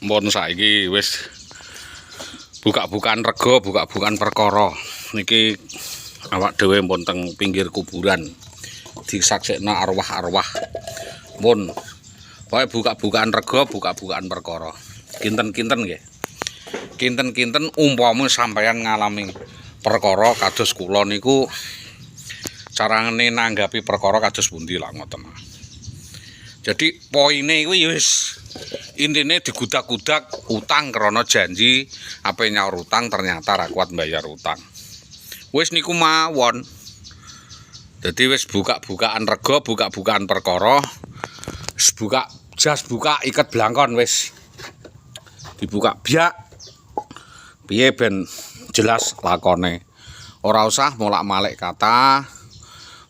Mun saiki wis buka-bukaan rego, buka-bukaan perkara. Niki awak dhewe pun teng pinggir kuburan disaksekna arwah-arwah. Mun pokoke buka-bukaan rego, buka-bukaan perkara. Kinten-kinten nggih. Kinten-kinten umpama sampeyan ngalami perkara kados kula niku carane nanggapi perkara kados pundi lah ngoten. Jadi poine kuwi wis intine digudak-gudak utang krana janji ape nyaur utang ternyata ra kuat bayar utang. Wis niku mawon. Dadi wis buka-bukaan rego, buka-bukaan perkara. Wis buka jas, buka iket blangkon wis. Dibuka biak. Piye ben jelas lakone. Ora usah molak-malik kata,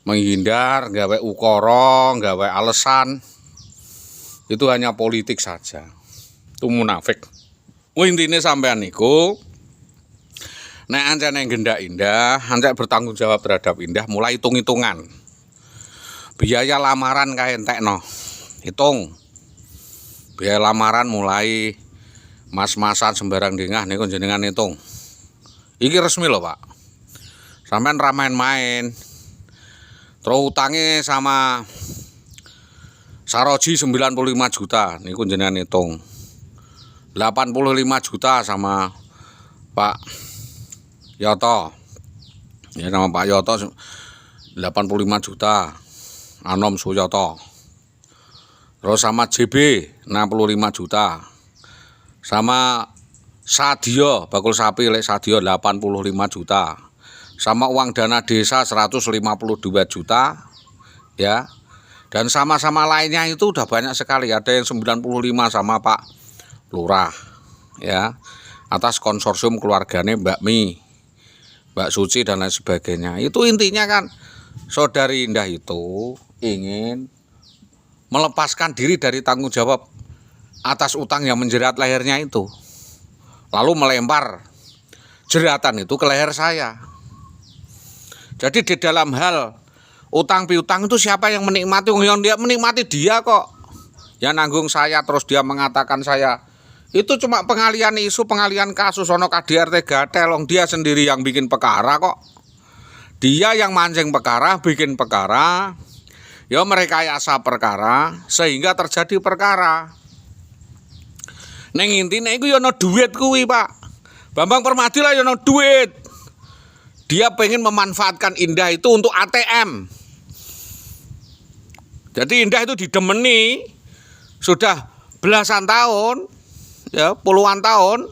menghindar, gawe ukara, gawe alasan. Itu hanya politik saja. Itu munafik. Intine sampean niku nek ancene gendak Indah, ancek bertanggung jawab terhadap Indah, mulai hitung-hitungan. Biaya lamaran kae entekno. Hitung. Biaya lamaran mulai mas-masan sembarang dengah niku jenengan hitung. Iki resmi lho, Pak. Sampean ra main-main. Terus utange sama Saroji 95 juta, niku jenengan hitung. 85 juta sama Pak Yoto. Ya sama Pak Yoto 85 juta. Anom Suyoto. Terus sama JB 65 juta. Sama Sadio, bakul sapi lek Sadio 85 juta. Sama uang dana desa 152 juta. Ya. Dan sama-sama lainnya itu udah banyak sekali. Ada yang 95 sama Pak Lurah, ya, atas konsorsium keluargane Mbak Mi, Mbak Suci dan lain sebagainya. Itu intinya kan Saudari Indah itu ingin melepaskan diri dari tanggung jawab atas utang yang menjerat lehernya itu, lalu melempar jeratan itu ke leher saya. Jadi di dalam hal utang piutang itu siapa yang menikmati? Yang dia menikmati dia kok. Yang nanggung saya, terus dia mengatakan saya itu cuma pengalian isu, pengalian kasus. Ono KDRT gatel, dia sendiri yang bikin perkara kok. Dia yang mancing perkara, bikin perkara. Ya merekayasa perkara sehingga terjadi perkara. Neng intine iku ya ono duit kuwi, Pak. Bambang Permadi lah ya ono duit. Dia pengen memanfaatkan Indah itu untuk ATM. Jadi Indah itu didemeni sudah belasan tahun, ya puluhan tahun,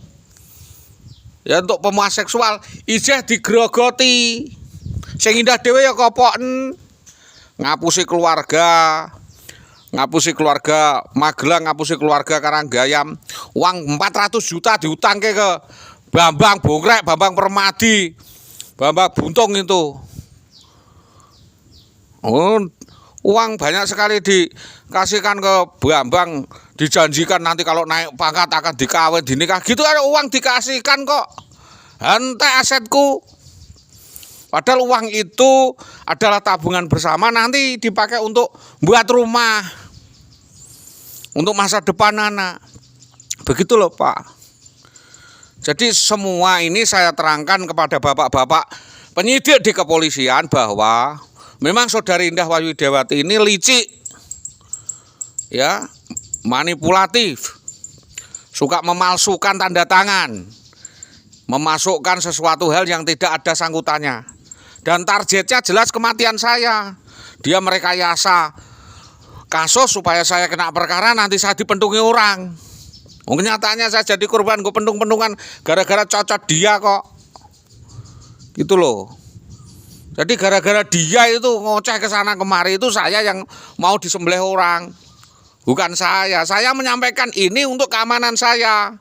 ya untuk pemuas seksual. Ijeh digrogoti. Sing Indah dhewe ya kopoken. Ngapusi keluarga Magelang, ngapusi keluarga Karanggayam. Uang 400 juta diutangke ke Bambang Bongrek, Bambang Permadi, Bambang Buntung itu. Oh, uang banyak sekali dikasihkan ke Bambang, dijanjikan nanti kalau naik pangkat akan dikawin, dinikah. Gitu ada uang dikasihkan kok. Hente asetku. Padahal uang itu adalah tabungan bersama, nanti dipakai untuk buat rumah, untuk masa depan anak. Begitu loh, Pak. Jadi semua ini saya terangkan kepada bapak-bapak penyidik di kepolisian bahwa memang Saudari Indah Wayu-Widiawati ini licik, ya, manipulatif, suka memalsukan tanda tangan, memasukkan sesuatu hal yang tidak ada sangkutannya. Dan targetnya jelas kematian saya. Dia merekayasa kasus supaya saya kena perkara, nanti saya dipentungi orang. Kenyataannya saya jadi korban gue pentung-pentungan gara-gara cocok dia kok. Gitu loh. Jadi gara-gara dia itu ngoceh ke sana kemari, itu saya yang mau disembelih orang. Bukan saya. Saya menyampaikan ini untuk keamanan saya.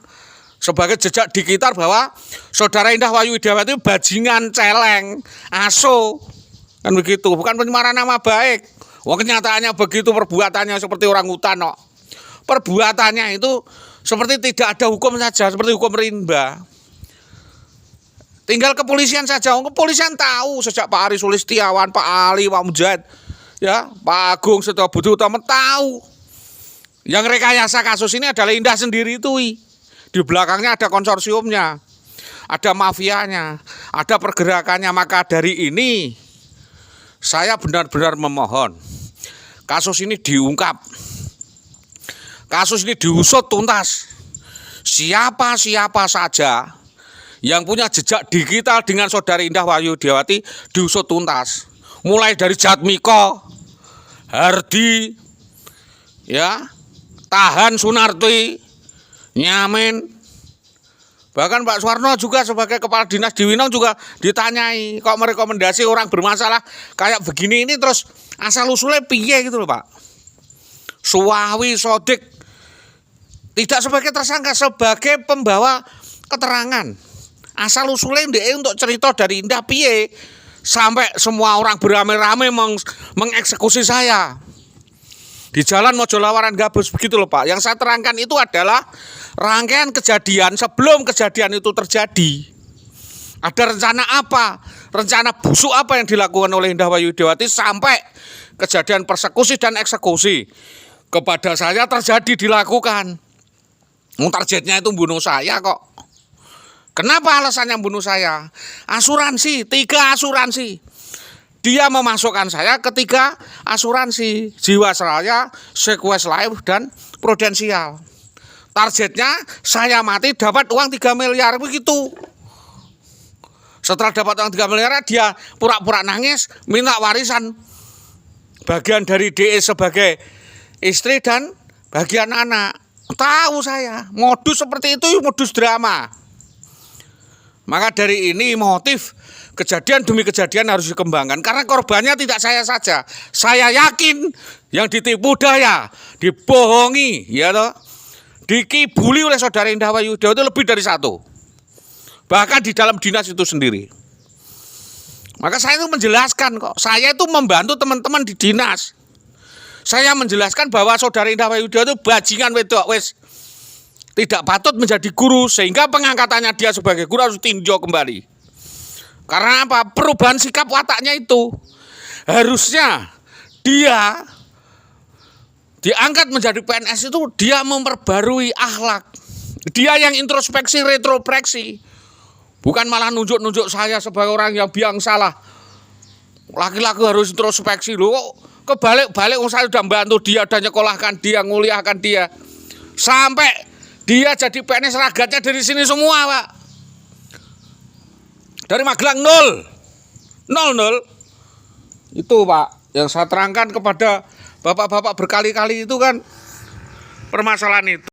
Sebagai jejak digital bahwa Saudara Indah Wayu-Widiawati itu bajingan, celeng, aso. Kan begitu, bukan pencemaran nama baik. Kenyataannya begitu, perbuatannya seperti orang hutan kok. Perbuatannya itu seperti tidak ada hukum saja, seperti hukum rimba. Tinggal kepolisian saja. Kepolisian tahu sejak Pak Ari Sulistiawan, Pak Ali, Pak Mujahid, ya, Pak Agung Setiabudi Utomo tahu. Yang rekayasa kasus ini adalah Indah sendiri itu. Di belakangnya ada konsorsiumnya, ada mafianya, ada pergerakannya. Maka dari ini saya benar-benar memohon kasus ini diungkap, kasus ini diusut tuntas. Siapa-siapa saja yang punya jejak digital dengan saudari Indah Wahyudiawati diusut tuntas. Mulai dari Jatmiko, Hardi, ya, Tahan Sunarti, Nyamin, bahkan Pak Suwarno juga sebagai kepala dinas di Winong juga ditanyai, kok merekomendasi orang bermasalah kayak begini ini terus asal usulnya piye gitu loh Pak. Suwawi Sodik tidak sebagai tersangka, sebagai pembawa keterangan. Asal usulnya dia untuk cerita dari Indah piye sampai semua orang beramai-ramai mengeksekusi saya di Jalan Mojolawaran Gabus begitu loh Pak. Yang saya terangkan itu adalah rangkaian kejadian sebelum kejadian itu terjadi. Ada rencana apa? Rencana busuk apa yang dilakukan oleh Indah Wahyudiawati sampai kejadian persekusi dan eksekusi kepada saya terjadi dilakukan. Targetnya itu bunuh saya kok. Kenapa alasannya bunuh saya? Asuransi, 3 asuransi. Dia memasukkan saya ke 3 asuransi, Jiwasraya, Sequest Life, dan Prudensial. Targetnya saya mati dapat uang 3 miliar begitu. Setelah dapat uang 3 miliar, dia pura-pura nangis, minta warisan bagian dari DE sebagai istri dan bagian anak. Tahu saya, modus seperti itu modus drama. Maka dari ini motif kejadian demi kejadian harus dikembangkan. Karena korbannya tidak saya saja. Saya yakin yang ditipu daya, dibohongi, ya toh, dikibuli oleh saudara Indah Wahyudiawati itu lebih dari 1. Bahkan di dalam dinas itu sendiri. Maka saya itu menjelaskan kok. Saya itu membantu teman-teman di dinas. Saya menjelaskan bahwa saudara Indah Wahyudiawati itu bajingan wedok wes tidak patut menjadi guru, sehingga pengangkatannya dia sebagai guru harus tinjau kembali. Karena apa? Perubahan sikap wataknya itu. Harusnya dia diangkat menjadi PNS itu dia memperbarui akhlak. Dia yang introspeksi, retrospeksi. Bukan malah nunjuk-nunjuk saya sebagai orang yang biang salah. Laki-laki harus introspeksi loh. Kebalik-balik saya sudah bantu dia dan nyekolahkan dia, nguliahkan dia. Sampai dia jadi PNS ragatnya dari sini semua, Pak. Dari Magelang 0. Itu, Pak, yang saya terangkan kepada bapak-bapak berkali-kali itu kan permasalahan itu.